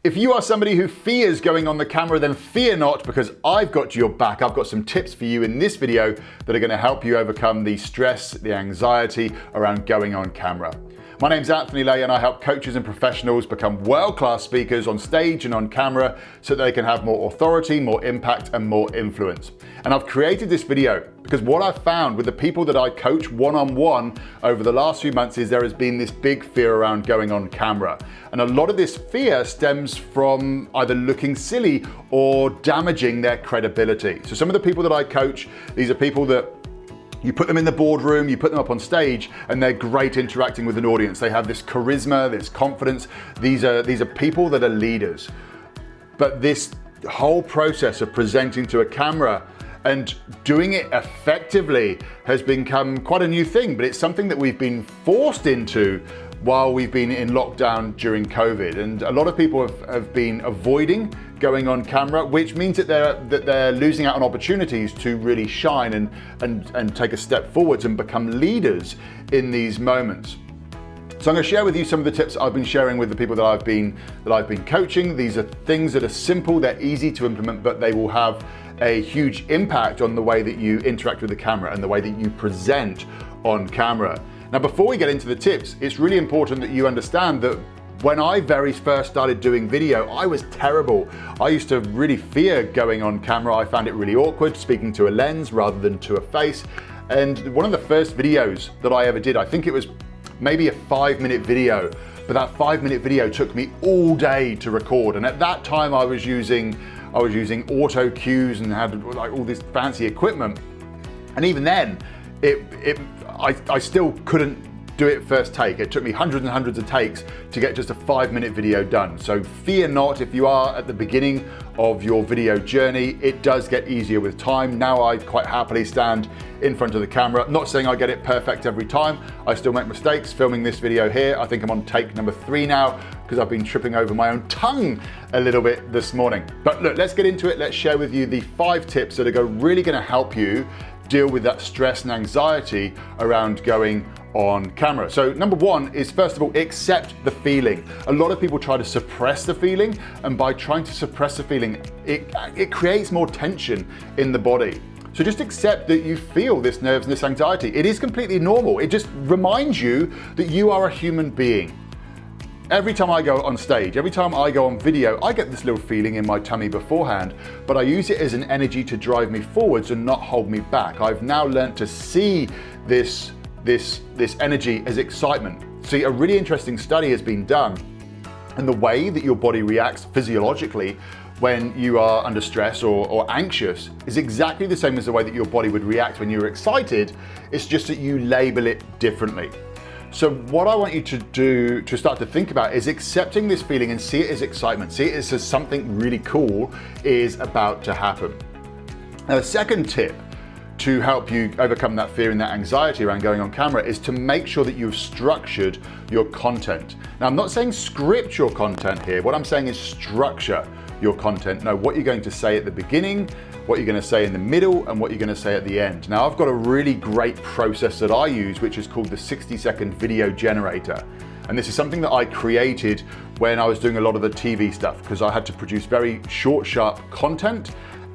If you are somebody who fears going on the camera, then fear not, because I've got your back. I've got some tips for you in this video that are going to help you overcome the stress, the anxiety around going on camera. My name's Anthony Lay and I help coaches and professionals become world-class speakers on stage and on camera so that they can have more authority, more impact and more influence. And I've created this video because what I've found with the people that I coach one-on-one over the last few months is there has been this big fear around going on camera. And a lot of this fear stems from either looking silly or damaging their credibility. So some of the people that I coach, these are people that you put them in the boardroom, you put them up on stage, and they're great interacting with an audience. They have this charisma, this confidence. These are people that are leaders. But this whole process of presenting to a camera and doing it effectively has become quite a new thing, but it's something that we've been forced into while we've been in lockdown during COVID. And a lot of people have been avoiding going on camera, which means that they're losing out on opportunities to really shine and take a step forwards and become leaders in these moments. So I'm going to share with you some of the tips I've been sharing with the people that I've been coaching. These are things that are simple, they're easy to implement, but they will have a huge impact on the way that you interact with the camera and the way that you present on camera. Now, before we get into the tips, it's really important that you understand that when I very first started doing video, I was terrible. I used to really fear going on camera. I found it really awkward speaking to a lens rather than to a face. And one of the first videos that I ever did, I think it was maybe a 5-minute video, but that 5-minute video took me all day to record. And at that time I was using auto cues and had like all this fancy equipment. And even then, I still couldn't do it first take. It took me hundreds and hundreds of takes to get just a 5-minute video done. So fear not if you are at the beginning of your video journey. It does get easier with time. Now I quite happily stand in front of the camera. Not saying I get it perfect every time. I still make mistakes filming this video here. I think I'm on take number 3 now because I've been tripping over my own tongue a little bit this morning. But look, let's get into it. Let's share with you the 5 tips that are really going to help you deal with that stress and anxiety around going on camera. So number 1 is, first of all, accept the feeling. A lot of people try to suppress the feeling, and by trying to suppress the feeling, it creates more tension in the body. So just accept that you feel this nerves and this anxiety. It is completely normal. It just reminds you that you are a human being. Every time I go on stage, every time I go on video, I get this little feeling in my tummy beforehand, but I use it as an energy to drive me forwards and not hold me back. I've now learned to see this energy as excitement. See, a really interesting study has been done, and the way that your body reacts physiologically when you are under stress or anxious is exactly the same as the way that your body would react when you're excited. It's just that you label it differently. So what I want you to do, to start to think about, is accepting this feeling and see it as excitement. See it as something really cool is about to happen. Now, the second tip to help you overcome that fear and that anxiety around going on camera is to make sure that you've structured your content. Now, I'm not saying script your content here. What I'm saying is structure your content. Know what you're going to say at the beginning, what you're going to say in the middle, and what you're going to say at the end. Now, I've got a really great process that I use, which is called the 60-second video generator. And this is something that I created when I was doing a lot of the TV stuff, because I had to produce very short, sharp content,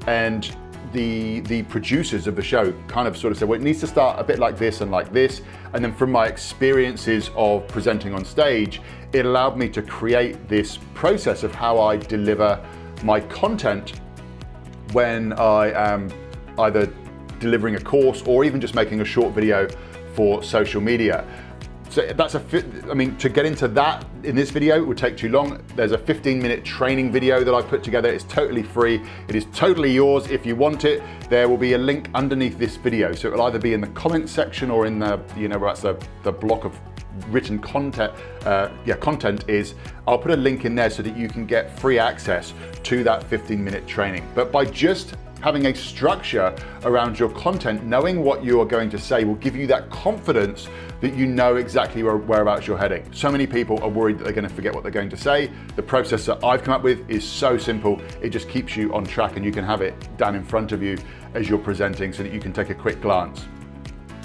and the producers of the show kind of sort of said, well, it needs to start a bit like this and like this. And then from my experiences of presenting on stage, it allowed me to create this process of how I deliver my content when I am either delivering a course or even just making a short video for social media. So to get into that in this video, it would take too long. There's a 15-minute training video that I put together. It's totally free. It is totally yours if you want it. There will be a link underneath this video. So it will either be in the comment section or in the, where that's the block of written content, content is. I'll put a link in there so that you can get free access to that 15-minute training. But by just having a structure around your content, knowing what you are going to say will give you that confidence that you know exactly whereabouts you're heading. So many people are worried that they're going to forget what they're going to say. The process that I've come up with is so simple. It just keeps you on track and you can have it down in front of you as you're presenting so that you can take a quick glance.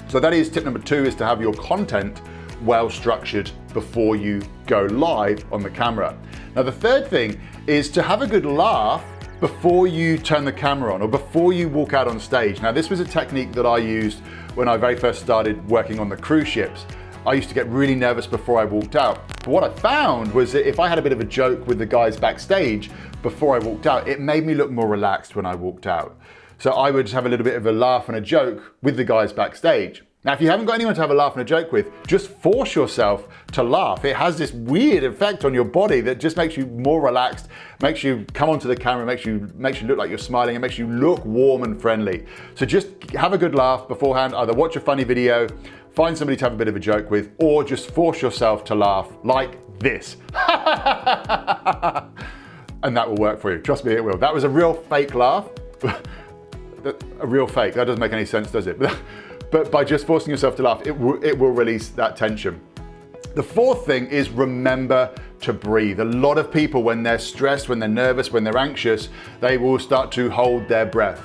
So that is tip number 2, is to have your content well structured before you go live on the camera. Now, the third thing is to have a good laugh before you turn the camera on or before you walk out on stage. Now, this was a technique that I used when I very first started working on the cruise ships. I used to get really nervous before I walked out. But what I found was that if I had a bit of a joke with the guys backstage before I walked out, it made me look more relaxed when I walked out. So I would have a little bit of a laugh and a joke with the guys backstage. Now, if you haven't got anyone to have a laugh and a joke with, just force yourself to laugh. It has this weird effect on your body that just makes you more relaxed, makes you come onto the camera, makes you look like you're smiling, and makes you look warm and friendly. So just have a good laugh beforehand, either watch a funny video, find somebody to have a bit of a joke with, or just force yourself to laugh like this. And that will work for you. Trust me, it will. That was a real fake laugh. A real fake. That doesn't make any sense, does it? But by just forcing yourself to laugh, it will release that tension. The fourth thing is remember to breathe. A lot of people, when they're stressed, when they're nervous, when they're anxious, they will start to hold their breath.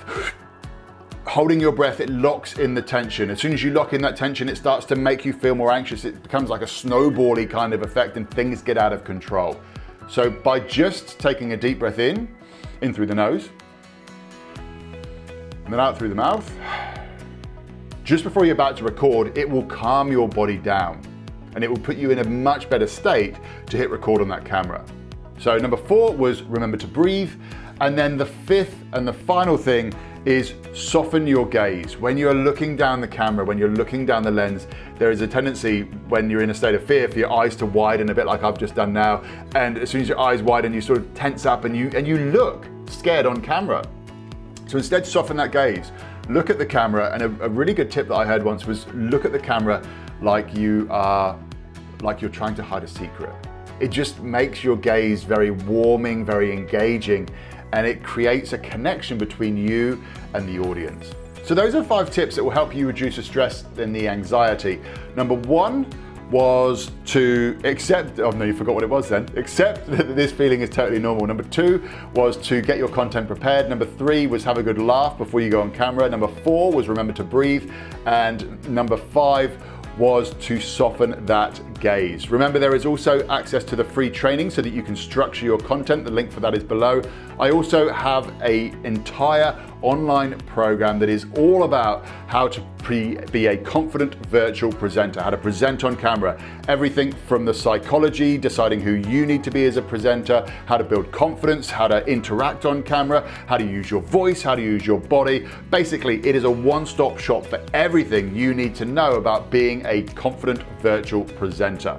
Holding your breath, it locks in the tension. As soon as you lock in that tension, it starts to make you feel more anxious. It becomes like a snowball-y kind of effect and things get out of control. So by just taking a deep breath in through the nose, and then out through the mouth, just before you're about to record, it will calm your body down and it will put you in a much better state to hit record on that camera. So number 4 was remember to breathe. And then the fifth and the final thing is soften your gaze. When you're looking down the camera, when you're looking down the lens, there is a tendency when you're in a state of fear for your eyes to widen a bit like I've just done now. And as soon as your eyes widen, you sort of tense up and you look scared on camera. So instead, soften that gaze. Look at the camera, and a really good tip that I heard once was look at the camera like you're trying to hide a secret. It just makes your gaze very warming, very engaging, and it creates a connection between you and the audience. So those are 5 tips that will help you reduce the stress and the anxiety. Number 1 was to accept, oh no, you forgot what it was then. Accept that this feeling is totally normal. Number 2 was to get your content prepared. Number 3 was have a good laugh before you go on camera. Number 4 was remember to breathe. And number 5 was to soften that gaze. Remember, there is also access to the free training so that you can structure your content. The link for that is below. I also have an entire online program that is all about how to be a confident virtual presenter, how to present on camera. Everything from the psychology, deciding who you need to be as a presenter, how to build confidence, how to interact on camera, how to use your voice, how to use your body. Basically, it is a one-stop shop for everything you need to know about being a confident virtual presenter.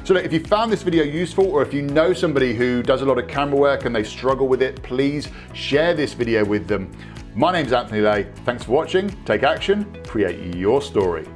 So look, if you found this video useful, or if you know somebody who does a lot of camera work and they struggle with it, please share this video with them. My name's Anthony Lay. Thanks for watching. Take action, create your story.